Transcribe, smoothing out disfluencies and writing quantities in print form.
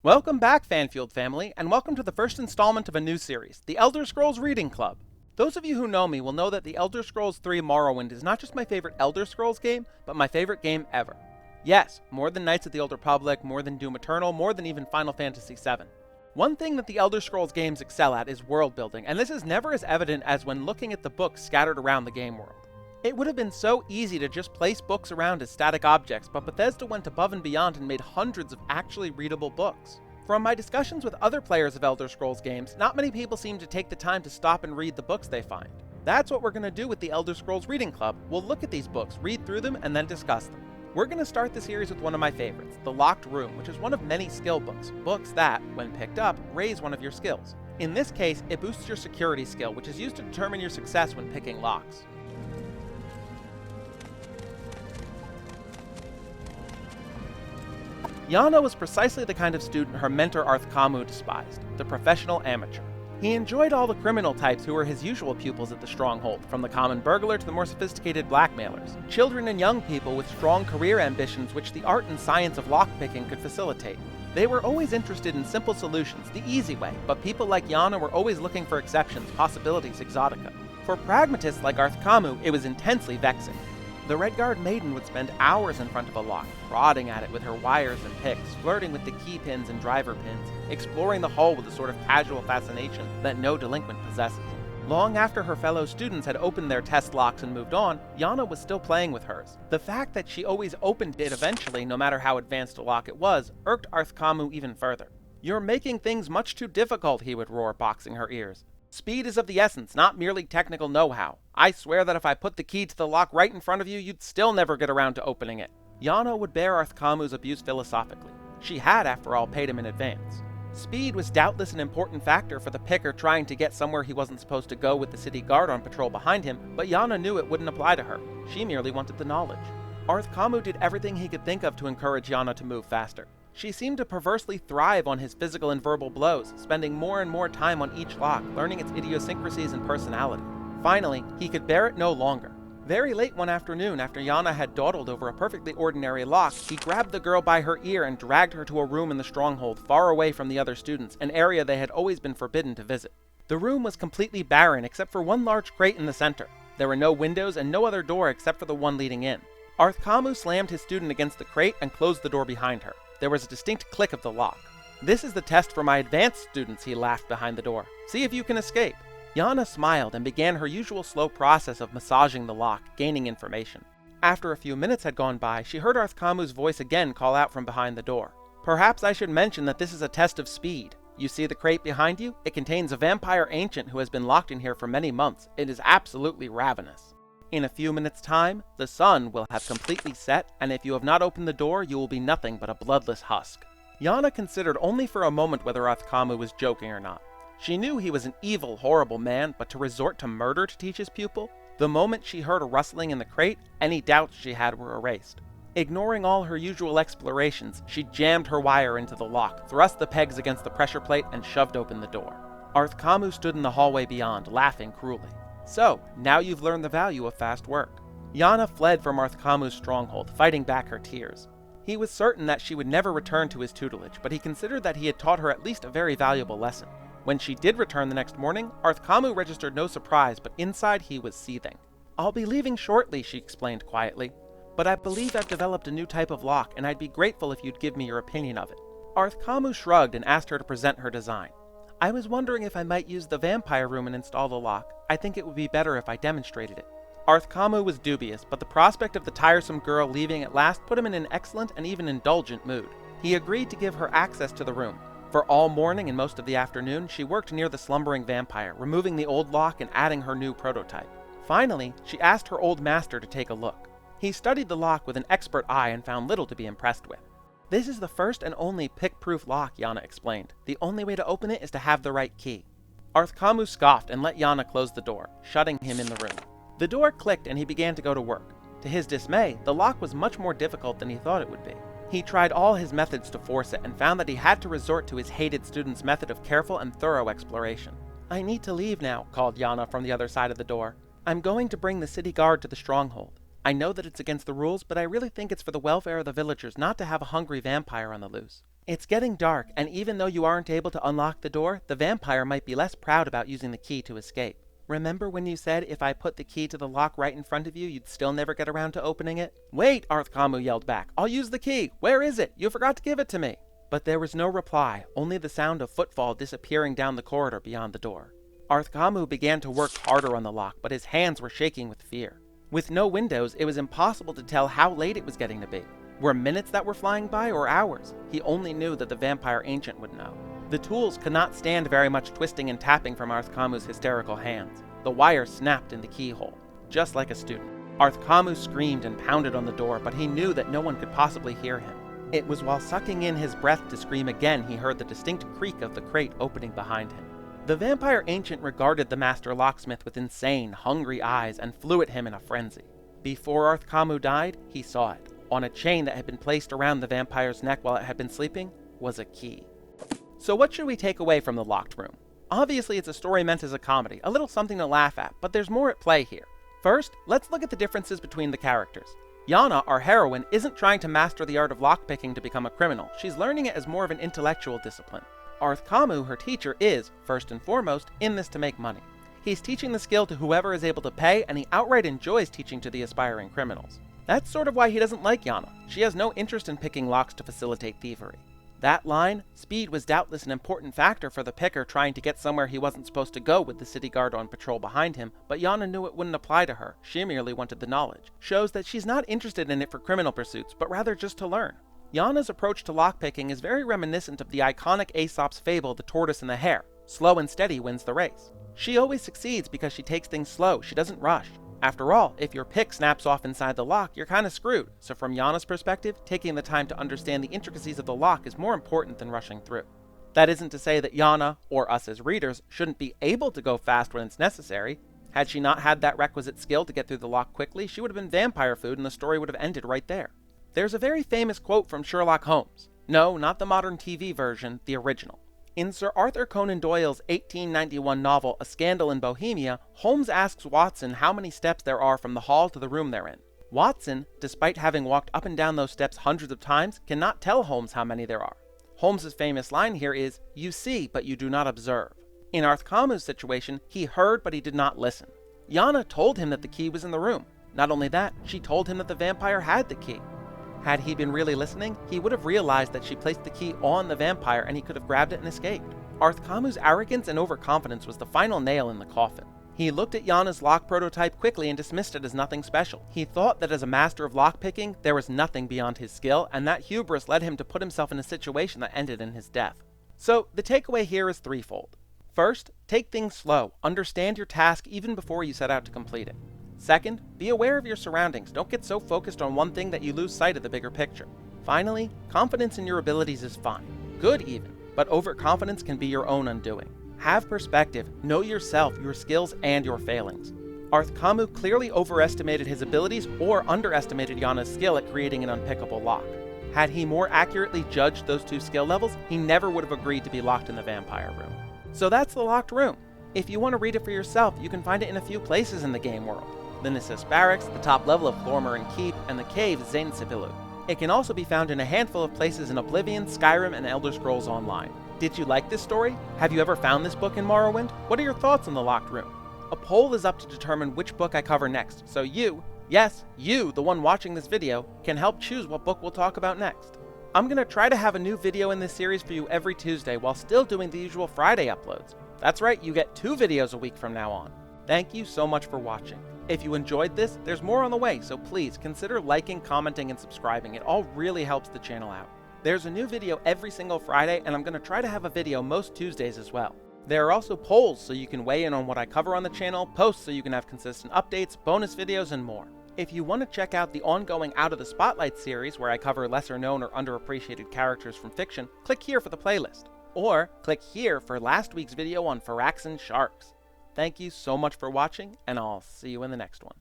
Welcome back, Fanfield family, and welcome to the first installment of a new series, The Elder Scrolls Reading Club. Those of you who know me will know that The Elder Scrolls III Morrowind is not just my favorite Elder Scrolls game, but my favorite game ever. Yes, more than Knights of the Old Republic, more than Doom Eternal, more than even Final Fantasy VII. One thing that the Elder Scrolls games excel at is world building, and this is never as evident as when looking at the books scattered around the game world. It would have been so easy to just place books around as static objects, but Bethesda went above and beyond and made hundreds of actually readable books. From my discussions with other players of Elder Scrolls games, not many people seem to take the time to stop and read the books they find. That's what we're going to do with the Elder Scrolls Reading Club. We'll look at these books, read through them, and then discuss them. We're going to start the series with one of my favorites, The Locked Room, which is one of many skill books, books that, when picked up, raise one of your skills. In this case, it boosts your security skill, which is used to determine your success when picking locks. Yana was precisely the kind of student her mentor Arthkamu despised, the professional amateur. He enjoyed all the criminal types who were his usual pupils at the Stronghold, from the common burglar to the more sophisticated blackmailers, children and young people with strong career ambitions which the art and science of lockpicking could facilitate. They were always interested in simple solutions, the easy way, but people like Yana were always looking for exceptions, possibilities, exotica. For pragmatists like Arthkamu, it was intensely vexing. The Redguard maiden would spend hours in front of a lock, prodding at it with her wires and picks, flirting with the key pins and driver pins, exploring the hull with a sort of casual fascination that no delinquent possesses. Long after her fellow students had opened their test locks and moved on, Yana was still playing with hers. The fact that she always opened it eventually, no matter how advanced a lock it was, irked Arthkamu even further. "You're making things much too difficult," he would roar, boxing her ears. "Speed is of the essence, not merely technical know-how. I swear that if I put the key to the lock right in front of you, you'd still never get around to opening it." Yana would bear Arthkamu's abuse philosophically. She had, after all, paid him in advance. Speed was doubtless an important factor for the picker trying to get somewhere he wasn't supposed to go with the city guard on patrol behind him, but Yana knew it wouldn't apply to her. She merely wanted the knowledge. Arthkamu did everything he could think of to encourage Yana to move faster. She seemed to perversely thrive on his physical and verbal blows, spending more and more time on each lock, learning its idiosyncrasies and personality. Finally, he could bear it no longer. Very late one afternoon, after Yana had dawdled over a perfectly ordinary lock, he grabbed the girl by her ear and dragged her to a room in the Stronghold, far away from the other students, an area they had always been forbidden to visit. The room was completely barren except for one large crate in the center. There were no windows and no other door except for the one leading in. Arthkamu slammed his student against the crate and closed the door behind her. There was a distinct click of the lock. "This is the test for my advanced students," he laughed behind the door. "See if you can escape." Yana smiled and began her usual slow process of massaging the lock, gaining information. After a few minutes had gone by, she heard Arthkamu's voice again call out from behind the door. "Perhaps I should mention that this is a test of speed. You see the crate behind you? It contains a vampire ancient who has been locked in here for many months. It is absolutely ravenous. In a few minutes' time, the sun will have completely set, and if you have not opened the door, you will be nothing but a bloodless husk." Yana considered only for a moment whether Arthkamu was joking or not. She knew he was an evil, horrible man, but to resort to murder to teach his pupil? The moment she heard a rustling in the crate, any doubts she had were erased. Ignoring all her usual explorations, she jammed her wire into the lock, thrust the pegs against the pressure plate, and shoved open the door. Arthkamu stood in the hallway beyond, laughing cruelly. "So, now you've learned the value of fast work." Yana fled from Arthkamu's stronghold, fighting back her tears. He was certain that she would never return to his tutelage, but he considered that he had taught her at least a very valuable lesson. When she did return the next morning, Arthkamu registered no surprise, but inside he was seething. "I'll be leaving shortly," she explained quietly, "but I believe I've developed a new type of lock, and I'd be grateful if you'd give me your opinion of it." Arthkamu shrugged and asked her to present her design. "I was wondering if I might use the vampire room and install the lock. I think it would be better if I demonstrated it." Arthkamu was dubious, but the prospect of the tiresome girl leaving at last put him in an excellent and even indulgent mood. He agreed to give her access to the room. For all morning and most of the afternoon, she worked near the slumbering vampire, removing the old lock and adding her new prototype. Finally, she asked her old master to take a look. He studied the lock with an expert eye and found little to be impressed with. "This is the first and only pick-proof lock," Yana explained. "The only way to open it is to have the right key." Arthkamu scoffed and let Yana close the door, shutting him in the room. The door clicked and he began to go to work. To his dismay, the lock was much more difficult than he thought it would be. He tried all his methods to force it and found that he had to resort to his hated student's method of careful and thorough exploration. "I need to leave now," called Yana from the other side of the door. "I'm going to bring the city guard to the stronghold. I know that it's against the rules, but I really think it's for the welfare of the villagers not to have a hungry vampire on the loose. It's getting dark, and even though you aren't able to unlock the door, the vampire might be less proud about using the key to escape. Remember when you said if I put the key to the lock right in front of you, you'd still never get around to opening it? Wait, Arthkamu yelled back. I'll use the key. Where is it? You forgot to give it to me. But there was no reply, only the sound of footfall disappearing down the corridor beyond the door. Arthkamu began to work harder on the lock, but his hands were shaking with fear. With no windows, it was impossible to tell how late it was getting to be. Were minutes that were flying by or hours? He only knew that the vampire ancient would know. The tools could not stand very much twisting and tapping from Arthkamu's hysterical hands. The wire snapped in the keyhole, just like a student. Arthkamu screamed and pounded on the door, but he knew that no one could possibly hear him. It was while sucking in his breath to scream again he heard the distinct creak of the crate opening behind him. The vampire ancient regarded the master locksmith with insane, hungry eyes and flew at him in a frenzy. Before Arthkamu died, he saw it. On a chain that had been placed around the vampire's neck while it had been sleeping was a key. So what should we take away from the locked room? Obviously it's a story meant as a comedy, a little something to laugh at, but there's more at play here. First, let's look at the differences between the characters. Yana, our heroine, isn't trying to master the art of lockpicking to become a criminal. She's learning it as more of an intellectual discipline. Arthkamu, her teacher, is, first and foremost, in this to make money. He's teaching the skill to whoever is able to pay, and he outright enjoys teaching to the aspiring criminals. That's sort of why he doesn't like Yana. She has no interest in picking locks to facilitate thievery. That line, speed was doubtless an important factor for the picker trying to get somewhere he wasn't supposed to go with the city guard on patrol behind him, but Yana knew it wouldn't apply to her. She merely wanted the knowledge. Shows that she's not interested in it for criminal pursuits, but rather just to learn. Yana's approach to lockpicking is very reminiscent of the iconic Aesop's fable, The Tortoise and the Hare. Slow and steady wins the race. She always succeeds because she takes things slow, she doesn't rush. After all, if your pick snaps off inside the lock, you're kinda screwed. So from Yana's perspective, taking the time to understand the intricacies of the lock is more important than rushing through. That isn't to say that Yana, or us as readers, shouldn't be able to go fast when it's necessary. Had she not had that requisite skill to get through the lock quickly, she would have been vampire food and the story would have ended right there. There's a very famous quote from Sherlock Holmes. No, not the modern TV version, the original. In Sir Arthur Conan Doyle's 1891 novel A Scandal in Bohemia, Holmes asks Watson how many steps there are from the hall to the room they're in. Watson, despite having walked up and down those steps hundreds of times, cannot tell Holmes how many there are. Holmes's famous line here is, "You see, but you do not observe." In Arthkamu's situation, he heard but he did not listen. Yana told him that the key was in the room. Not only that, she told him that the vampire had the key. Had he been really listening, he would have realized that she placed the key on the vampire and he could have grabbed it and escaped. Arthkamu's arrogance and overconfidence was the final nail in the coffin. He looked at Yana's lock prototype quickly and dismissed it as nothing special. He thought that as a master of lockpicking, there was nothing beyond his skill, and that hubris led him to put himself in a situation that ended in his death. So, the takeaway here is threefold. First, take things slow. Understand your task even before you set out to complete it. Second, be aware of your surroundings. Don't get so focused on one thing that you lose sight of the bigger picture. Finally, confidence in your abilities is fine. Good even, but overconfidence can be your own undoing. Have perspective, know yourself, your skills, and your failings. Arthkamu clearly overestimated his abilities or underestimated Yana's skill at creating an unpickable lock. Had he more accurately judged those two skill levels, he never would have agreed to be locked in the vampire room. So that's the locked room. If you want to read it for yourself, you can find it in a few places in the game world. The Nissus Barracks, the top level of Glormarin Keep, and the cave Zainsibilu. It can also be found in a handful of places in Oblivion, Skyrim, and Elder Scrolls Online. Did you like this story? Have you ever found this book in Morrowind? What are your thoughts on the locked room? A poll is up to determine which book I cover next, so you, yes, you, the one watching this video, can help choose what book we'll talk about next. I'm going to try to have a new video in this series for you every Tuesday while still doing the usual Friday uploads. That's right, you get 2 videos a week from now on. Thank you so much for watching. If you enjoyed this, there's more on the way, so please consider liking, commenting, and subscribing. It all really helps the channel out. There's a new video every single Friday, and I'm going to try to have a video most Tuesdays as well. There are also polls so you can weigh in on what I cover on the channel, posts so you can have consistent updates, bonus videos, and more. If you want to check out the ongoing Out of the Spotlight series where I cover lesser known or underappreciated characters from fiction, click here for the playlist. Or click here for last week's video on Phyraxan sharks. Thank you so much for watching, and I'll see you in the next one.